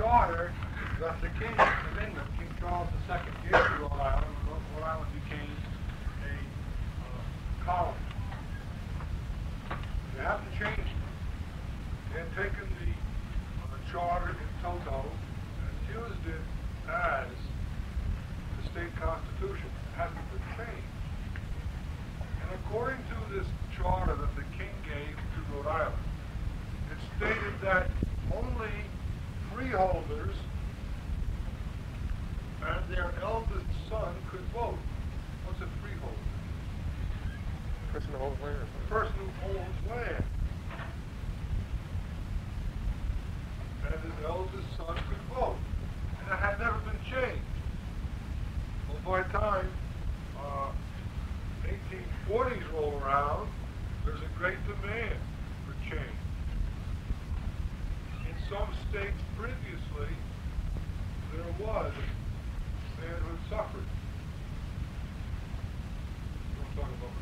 charter that the King of England, King Charles II, gave to Rhode Island. Rhode Island became a colony. They haven't changed it. They had taken the charter in toto and used it as the state constitution. It hasn't been changed. And according to this charter that the king gave to Rhode Island, it stated that only freeholders and their eldest son could vote. What's a freeholder? Person who owns land. A person who owns land. And his eldest son could vote. And that had never been changed. Well, by the time 1840s roll around, there's a great demand for change. In some states previously, there was manhood suffrage. We'll talk about it.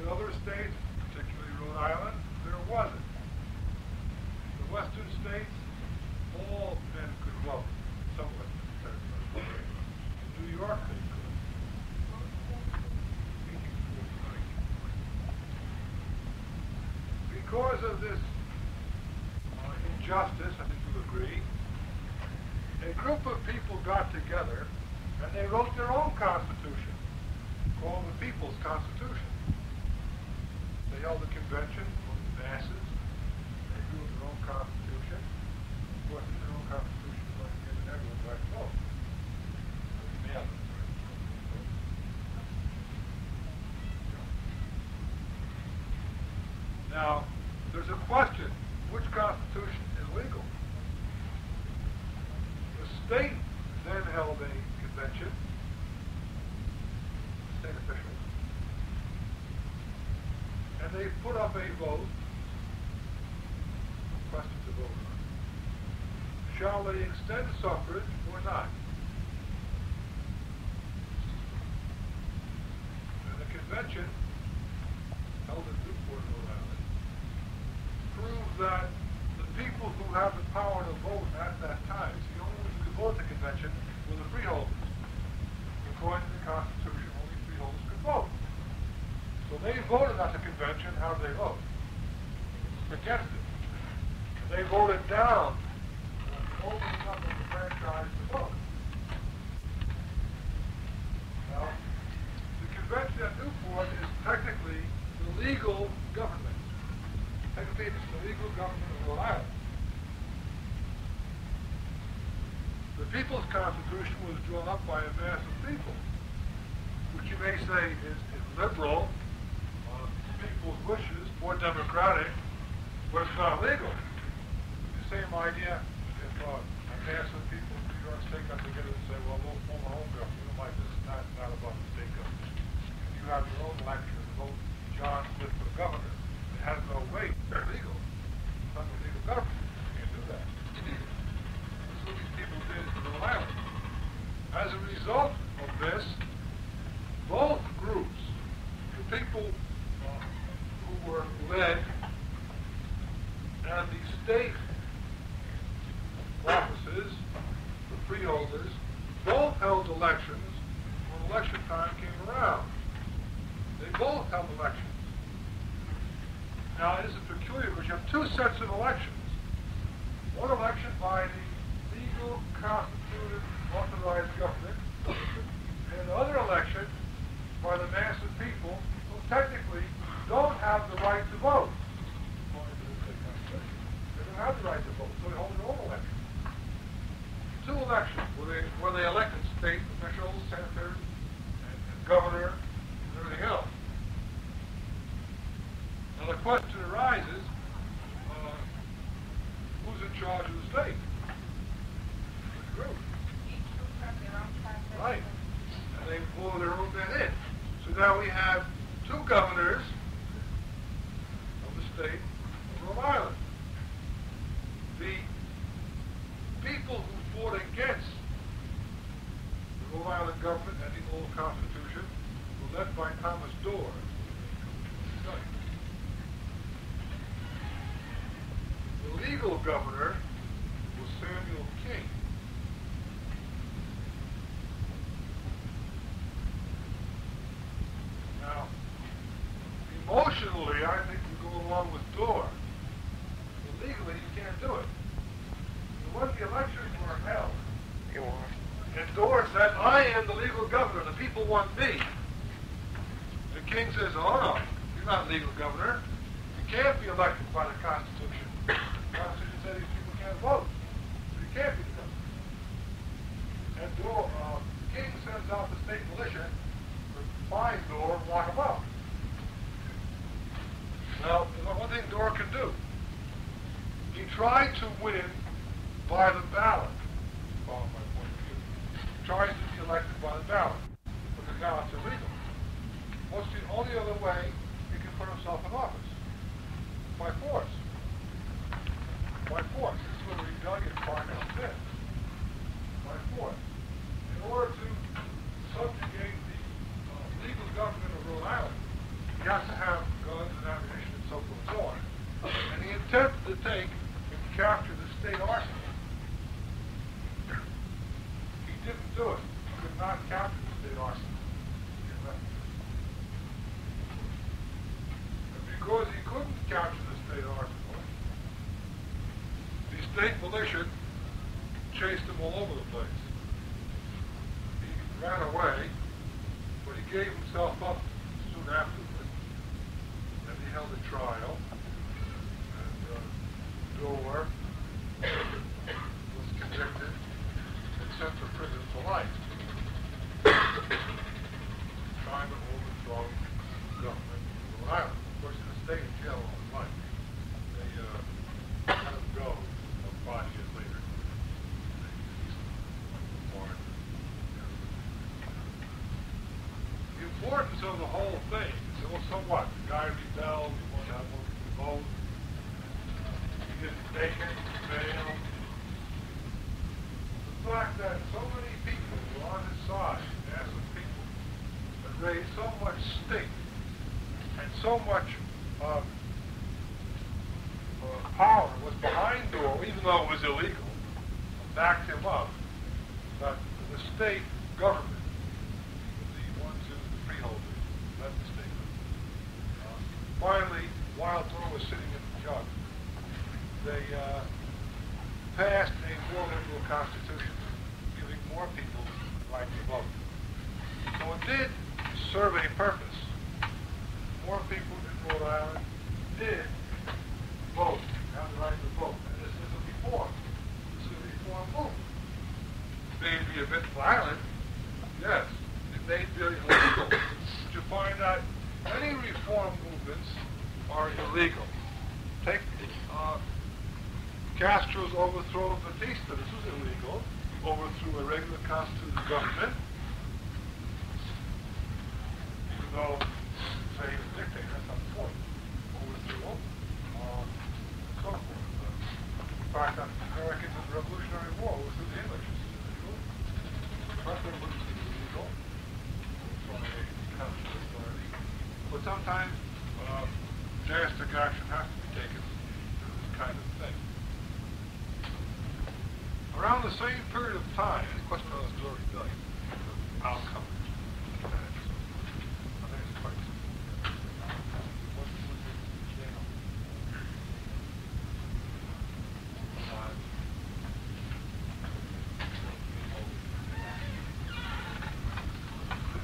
In other states, particularly Rhode Island, there wasn't. In the western states, all men could vote. Some western states. In New York, they could. 1849. Because of this injustice, I think you'll agree, a group of people got together and they wrote their own constitution, called the People's Constitution. They held a convention of the masses. They drew their own constitution. Of course, their own constitution was like giving everyone the right to vote. Now, there's a question, which constitution is legal? The state then held a convention, state officials, and they put up a vote, question to vote on. Shall they extend suffrage or not? And the convention, held in Newport, Rhode Island, proved that the people who have the power to vote at that time, see, the only ones who could vote at the convention were the freeholders. According to the Constitution, only freeholders could vote. So they voted at the convention. How did they vote? Against it. And they voted down opening up the franchise to vote. Now, the convention at Newport is technically the legal government. Technically, it's the legal government of Rhode Island. The People's Constitution was drawn up by a mass of people, which you may say is liberal, people's wishes, more democratic, but it's not legal. The same idea if a mass of people in New York State got together and say, well, we'll form our own government. You know, like this is not about the state government. You have your own election and vote John Smith for governor. It has no weight. They're legal. It's not a legal government. You can't do that. That's what these people did in Rhode Island. As a result of this, both groups, the people who were led and the state offices, the freeholders, both held elections when election time came around. They both held elections. Now, this is peculiar because you have two sets of elections. One election by the legal, constituted, authorized government, and another election by the mass of people who technically don't have the right to vote. They don't have the right to vote, so they hold their own election. Two elections where they elected state officials, senators, and governor, and everything else. Now the question arises, who's in charge of the state? Which group? Right. And they pull their own men in. So now we have two governors of the state of Rhode Island. The people who fought against the Rhode Island government and the old Constitution were led by Thomas Dorr. The legal governor was Samuel King. Now, emotionally, I think we go along with Dorr. But legally, you can't do it. And when the elections were held, and Dorr said, I am the legal governor, the people want me. The king says, oh no, you're not legal governor. You can't be elected by the Constitution. The Constitution says these people can't vote. So you can't be the governor. And Dorr, the king sends out the state militia to find Dorr and lock him up. Now, there's one thing Dorr can do. He tried to win by the ballot. Follow my point of view. He tries to be elected by the ballot. But the ballot's illegal. What's the only other way he can put himself in office? By force. By force. This is where the rebellion finally fits. By force. In order to subjugate the legal government of Rhode Island, he has to have guns and ammunition and so forth and so on. And he attempted to take and capture the state arsenal. He didn't do it. He could not capture the state arsenal. Because he couldn't capture the state arsenal, the state militia chased him all over the place. He ran away, but he gave himself up soon afterward. Then he held a trial, and Dorr was convicted and sent to prison for life. Trying to overthrow the government of Rhode Island. Of course, he stayed in jail all his life. They let him go 5 years later. The importance of the whole thing is, well, so what? The guy rebelled, he wanted to have more people vote. He didn't take it, he failed. The fact that so many people were on his side, massive people, that raised so much stink and so much power was behind Dorr, even though it was illegal, backed him up, that the state government, the ones who the freeholders, led the state government. Finally, while Dorr was sitting in the jug, they passed a more liberal constitution, giving more people the right to vote. So it did serve a purpose. More people in Rhode Island did vote, have the right to vote. And this is a reform. This is a reform movement. It may be a bit violent, yes. It may be illegal. But you find that many reform movements are illegal. Take Castro's overthrow of Batista. This was illegal. Overthrew a regular constituted government. Even though say he was a dictator, that's not the point. Overthrew him. So forth. In fact, the Americans in the Revolutionary War overthrew the English. This is illegal. The French Revolution is illegal. From a constitutional authority. But sometimes drastic action has to be taken to do this kind of thing. Around the same period of time, the question of the Dorr Rebellion, the outcome.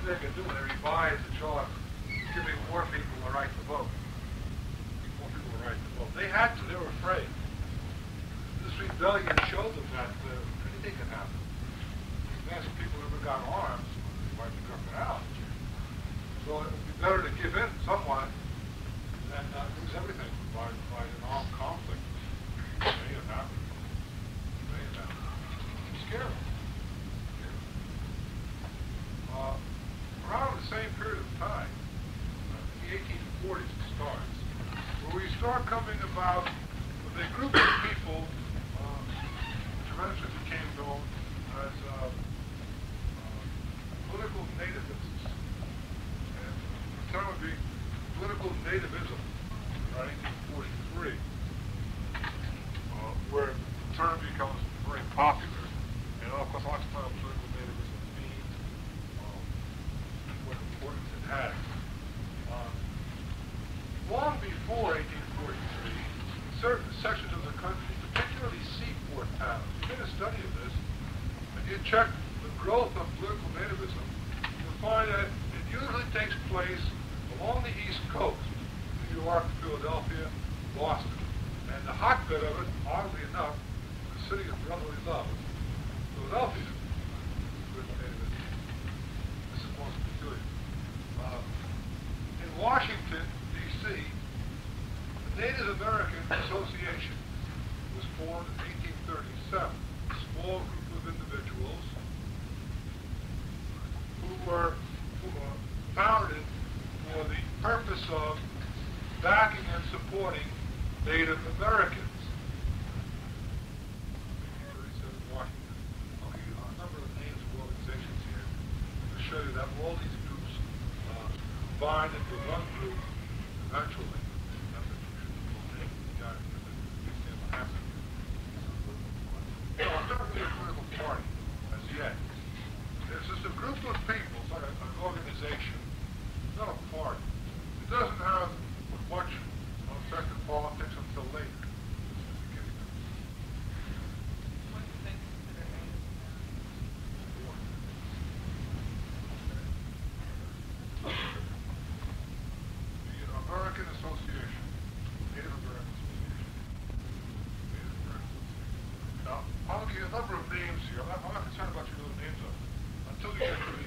They can do when they revise the charter, giving more people the right to vote. More people the right to vote. They had to. They were afraid. This rebellion showed them that anything can happen. Mass people never got arms, they wiped the government out. So it would be better to give in somewhat than lose everything by an armed conflict. It may have happened. It may have happened. It's scary. Around the same period of time, in the 1840s it starts, where we start coming about with a group of people which eventually became known as political nativists. And the term would be political nativism, in 1943. had. Long before 1843, certain sections of the country, particularly seaport towns, you did a study of this, and you check the growth of political nativism, you'll find that it usually takes place along the East Coast, New York, Philadelphia, Boston. And the hotbed of it, oddly enough, the city of brotherly love, Philadelphia. This is most peculiar. In Washington, D.C., the Native American Association was formed in 1837. A small group of individuals who were founded for the purpose of backing and supporting Native Americans. 1837 Washington. I'll give you a number of names of organizations here to show you that all these groups combined into one group eventually. That's a traditional name. It's not really a political party as yet. It's just a group of people, it's like an organization. It's not a party. It doesn't have much effect in politics until later. What do they consider The American Association, Native American Association. Native American Association. Now, I'll give you a number of names here. I'm not concerned about your little names up until you get to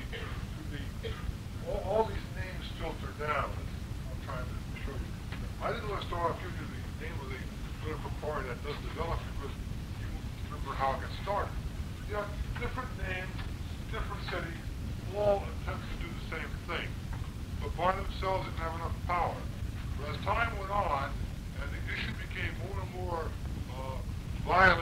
all these names filter down. I'm trying to show you. I didn't want to start off giving you the name of the political party that does develop because you remember how it got started. You have different names, different cities, all attempt to do the same thing. But by themselves, they didn't have enough power. But as time went on, and the issue became more and more violent